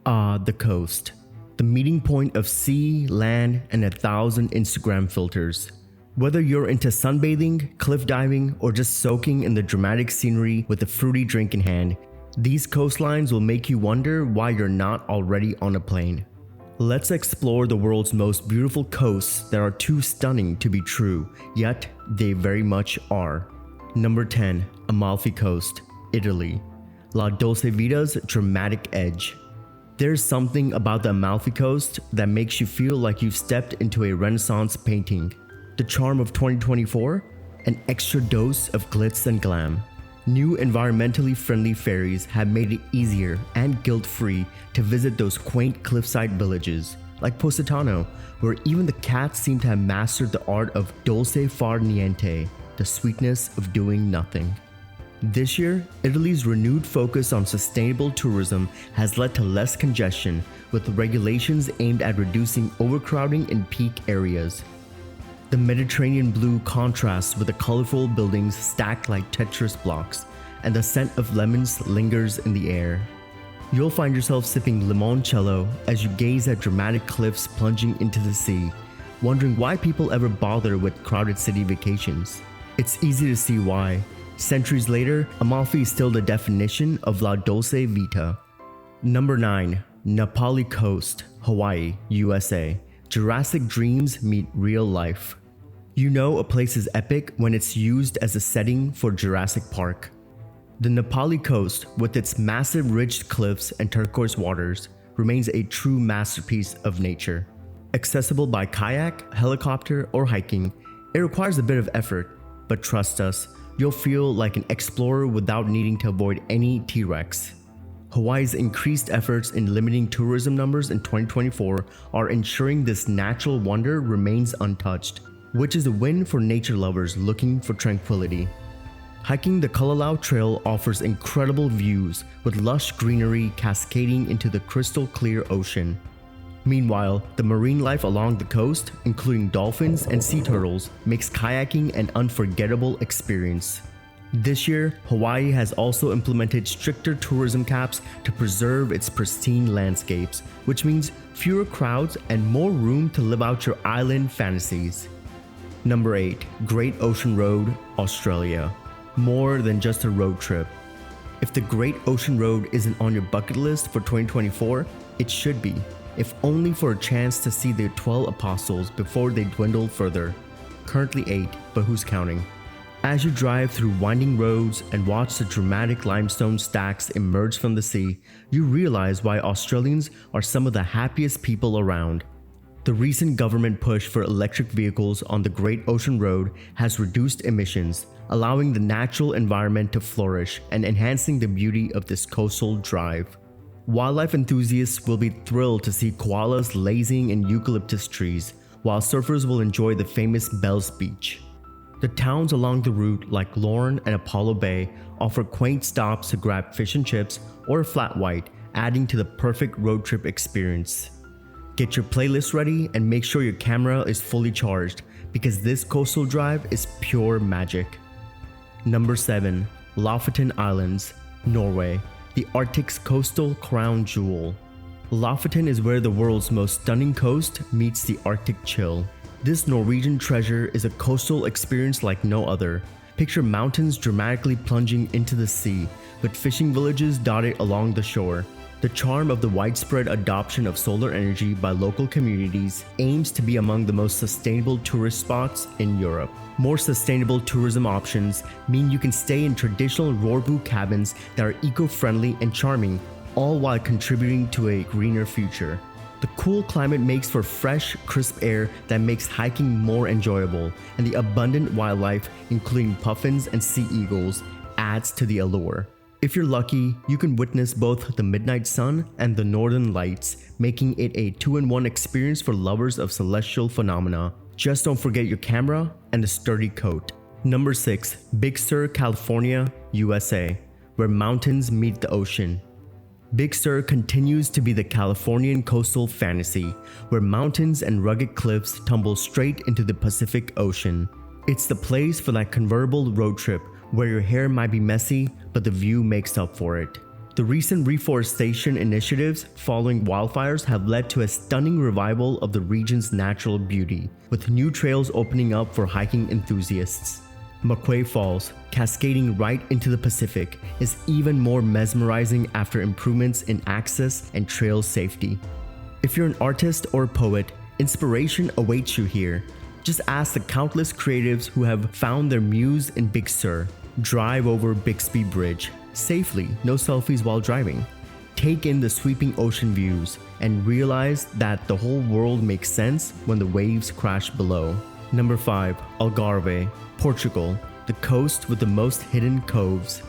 Ah, the coast. The meeting point of sea, land, and 1,000 Instagram filters. Whether you're into sunbathing, cliff diving, or just soaking in the dramatic scenery with a fruity drink in hand, these coastlines will make you wonder why you're not already on a plane. Let's explore the world's most beautiful coasts that are too stunning to be true, yet they very much are. Number 10. Amalfi Coast, Italy. La Dolce Vita's dramatic edge. There's something about the Amalfi Coast that makes you feel like you've stepped into a Renaissance painting. The charm of 2024? An extra dose of glitz and glam. New environmentally friendly ferries have made it easier and guilt-free to visit those quaint cliffside villages, like Positano, where even the cats seem to have mastered the art of dolce far niente, the sweetness of doing nothing. This year, Italy's renewed focus on sustainable tourism has led to less congestion, with regulations aimed at reducing overcrowding in peak areas. The Mediterranean blue contrasts with the colorful buildings stacked like Tetris blocks, and the scent of lemons lingers in the air. You'll find yourself sipping limoncello as you gaze at dramatic cliffs plunging into the sea, wondering why people ever bother with crowded city vacations. It's easy to see why. Centuries later, Amalfi is still the definition of La Dolce Vita. Number 9. Napali Coast, Hawaii, USA. Jurassic dreams meet real life. You know a place is epic when it's used as a setting for Jurassic Park. The Napali Coast, with its massive ridged cliffs and turquoise waters, remains a true masterpiece of nature. Accessible by kayak, helicopter, or hiking, it requires a bit of effort, but trust us, you'll feel like an explorer without needing to avoid any T-Rex. Hawaii's increased efforts in limiting tourism numbers in 2024 are ensuring this natural wonder remains untouched, which is a win for nature lovers looking for tranquility. Hiking the Kalalau Trail offers incredible views with lush greenery cascading into the crystal clear ocean. Meanwhile, the marine life along the coast, including dolphins and sea turtles, makes kayaking an unforgettable experience. This year, Hawaii has also implemented stricter tourism caps to preserve its pristine landscapes, which means fewer crowds and more room to live out your island fantasies. Number 8. Great Ocean Road, Australia. More than just a road trip. If the Great Ocean Road isn't on your bucket list for 2024, it should be, if only for a chance to see the 12 apostles before they dwindle further. Currently 8, but who's counting? As you drive through winding roads and watch the dramatic limestone stacks emerge from the sea, you realize why Australians are some of the happiest people around. The recent government push for electric vehicles on the Great Ocean Road has reduced emissions, allowing the natural environment to flourish and enhancing the beauty of this coastal drive. Wildlife enthusiasts will be thrilled to see koalas lazing in eucalyptus trees, while surfers will enjoy the famous Bells Beach. The towns along the route like Lorne and Apollo Bay offer quaint stops to grab fish and chips or a flat white, adding to the perfect road trip experience. Get your playlist ready and make sure your camera is fully charged, because this coastal drive is pure magic. Number 7. Lofoten Islands, Norway. The Arctic's coastal crown jewel. Lofoten is where the world's most stunning coast meets the Arctic chill. This Norwegian treasure is a coastal experience like no other. Picture mountains dramatically plunging into the sea, with fishing villages dotted along the shore. The charm of the widespread adoption of solar energy by local communities aims to be among the most sustainable tourist spots in Europe. More sustainable tourism options mean you can stay in traditional Rorbu cabins that are eco-friendly and charming, all while contributing to a greener future. The cool climate makes for fresh, crisp air that makes hiking more enjoyable, and the abundant wildlife, including puffins and sea eagles, adds to the allure. If you're lucky, you can witness both the midnight sun and the northern lights, making it a 2-in-1 experience for lovers of celestial phenomena. Just don't forget your camera and a sturdy coat. Number 6. Big Sur, California, USA, where mountains meet the ocean. Big Sur continues to be the Californian coastal fantasy, where mountains and rugged cliffs tumble straight into the Pacific Ocean. It's the place for that convertible road trip where your hair might be messy, but the view makes up for it. The recent reforestation initiatives following wildfires have led to a stunning revival of the region's natural beauty, with new trails opening up for hiking enthusiasts. McQuay Falls, cascading right into the Pacific, is even more mesmerizing after improvements in access and trail safety. If you're an artist or a poet, inspiration awaits you here. Just ask the countless creatives who have found their muse in Big Sur. Drive over Bixby Bridge safely, no selfies while driving. Take in the sweeping ocean views and realize that the whole world makes sense when the waves crash below. Number 5. Algarve, Portugal, the coast with the most hidden coves.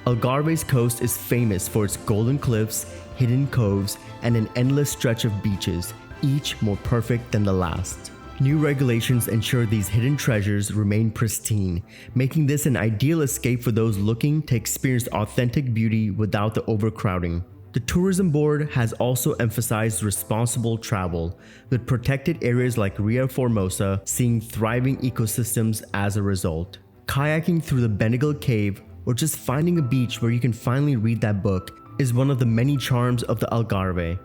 Algarve's coast is famous for its golden cliffs, hidden coves, and an endless stretch of beaches, each more perfect than the last. New regulations ensure these hidden treasures remain pristine, making this an ideal escape for those looking to experience authentic beauty without the overcrowding. The tourism board has also emphasized responsible travel, with protected areas like Ria Formosa seeing thriving ecosystems as a result. Kayaking through the Bengal Cave or just finding a beach where you can finally read that book is one of the many charms of the Algarve.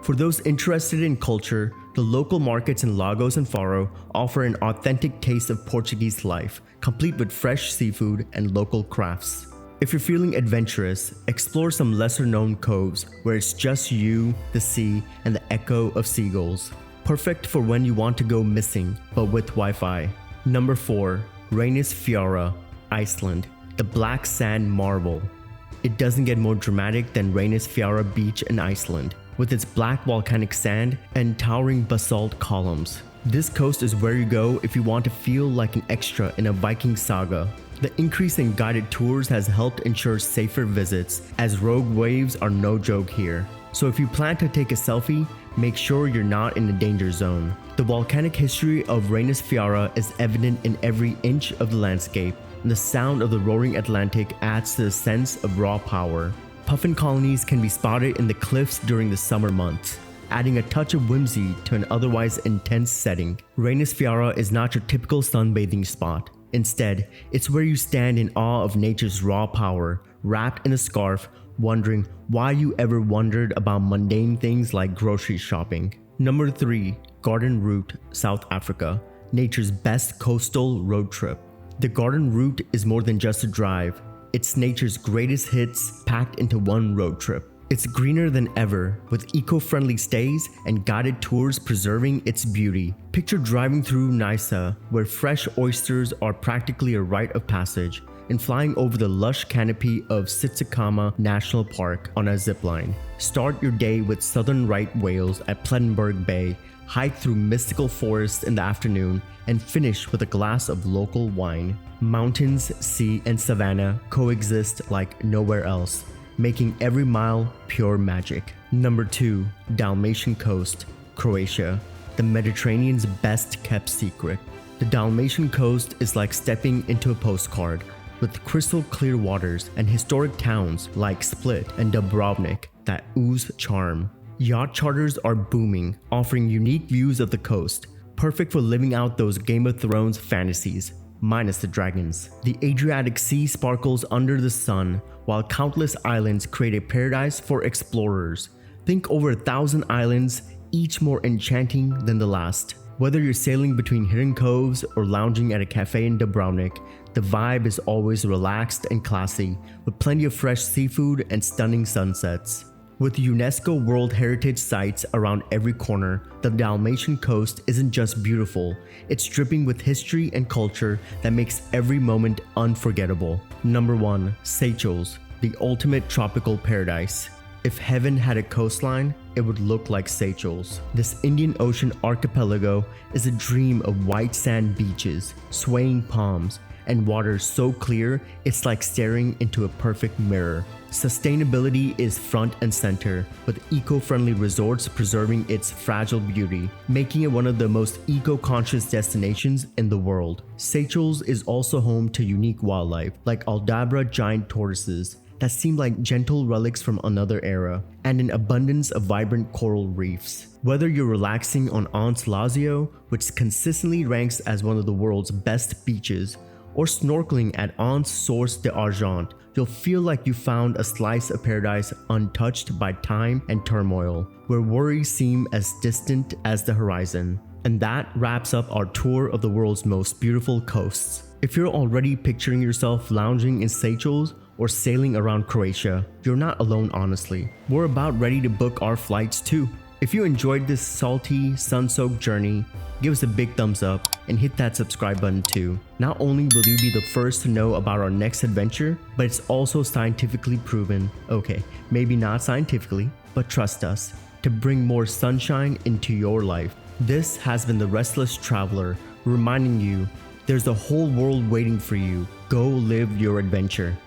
For those interested in culture, the local markets in Lagos and Faro offer an authentic taste of Portuguese life, complete with fresh seafood and local crafts. If you're feeling adventurous, explore some lesser-known coves where it's just you, the sea, and the echo of seagulls. Perfect for when you want to go missing, but with Wi-Fi. Number 4. Reynisfjara, Iceland, the black sand marvel. It doesn't get more dramatic than Reynisfjara Beach in Iceland, with its black volcanic sand and towering basalt columns. This coast is where you go if you want to feel like an extra in a Viking saga. The increase in guided tours has helped ensure safer visits, as rogue waves are no joke here. So if you plan to take a selfie, make sure you're not in a danger zone. The volcanic history of Reynisfjara is evident in every inch of the landscape, and the sound of the roaring Atlantic adds to the sense of raw power. Puffin colonies can be spotted in the cliffs during the summer months, adding a touch of whimsy to an otherwise intense setting. Reynisfjara is not your typical sunbathing spot. Instead, it's where you stand in awe of nature's raw power, wrapped in a scarf, wondering why you ever wondered about mundane things like grocery shopping. Number 3. Garden Route, South Africa, nature's best coastal road trip. The Garden Route is more than just a drive. It's nature's greatest hits packed into one road trip. It's greener than ever, with eco-friendly stays and guided tours preserving its beauty. Picture driving through Nyasa, where fresh oysters are practically a rite of passage, and flying over the lush canopy of Tsitsikamma National Park on a zipline. Start your day with southern right whales at Plettenberg Bay, hike through mystical forests in the afternoon, and finish with a glass of local wine. Mountains, sea, and savanna coexist like nowhere else, making every mile pure magic. Number 2. Dalmatian Coast, Croatia, the Mediterranean's best kept secret. The Dalmatian coast is like stepping into a postcard, with crystal clear waters and historic towns like Split and Dubrovnik that ooze charm. Yacht charters are booming, offering unique views of the coast, perfect for living out those Game of Thrones fantasies, minus the dragons. The Adriatic Sea sparkles under the sun, while countless islands create a paradise for explorers. Think over 1,000 islands, each more enchanting than the last. Whether you're sailing between hidden coves or lounging at a cafe in Dubrovnik, the vibe is always relaxed and classy, with plenty of fresh seafood and stunning sunsets. With UNESCO World Heritage sites around every corner, the Dalmatian coast isn't just beautiful, it's dripping with history and culture that makes every moment unforgettable. Number 1. Seychelles, the ultimate tropical paradise. If heaven had a coastline, it would look like Seychelles. This Indian Ocean archipelago is a dream of white sand beaches, swaying palms, and water so clear it's like staring into a perfect mirror. Sustainability is front and center, with eco-friendly resorts preserving its fragile beauty, making it one of the most eco-conscious destinations in the world. Seychelles is also home to unique wildlife, like Aldabra giant tortoises that seem like gentle relics from another era, and an abundance of vibrant coral reefs. Whether you're relaxing on Anse Lazio, which consistently ranks as one of the world's best beaches, or snorkeling at Anse Source d'Argent, you'll feel like you found a slice of paradise untouched by time and turmoil, where worries seem as distant as the horizon. And that wraps up our tour of the world's most beautiful coasts. If you're already picturing yourself lounging in Seychelles or sailing around Croatia, you're not alone honestly. We're about ready to book our flights too. If you enjoyed this salty, sun-soaked journey, give us a big thumbs up and hit that subscribe button too. Not only will you be the first to know about our next adventure, but it's also scientifically proven, okay, maybe not scientifically, but trust us, to bring more sunshine into your life. This has been the Restless Traveler, reminding you there's a whole world waiting for you. Go live your adventure.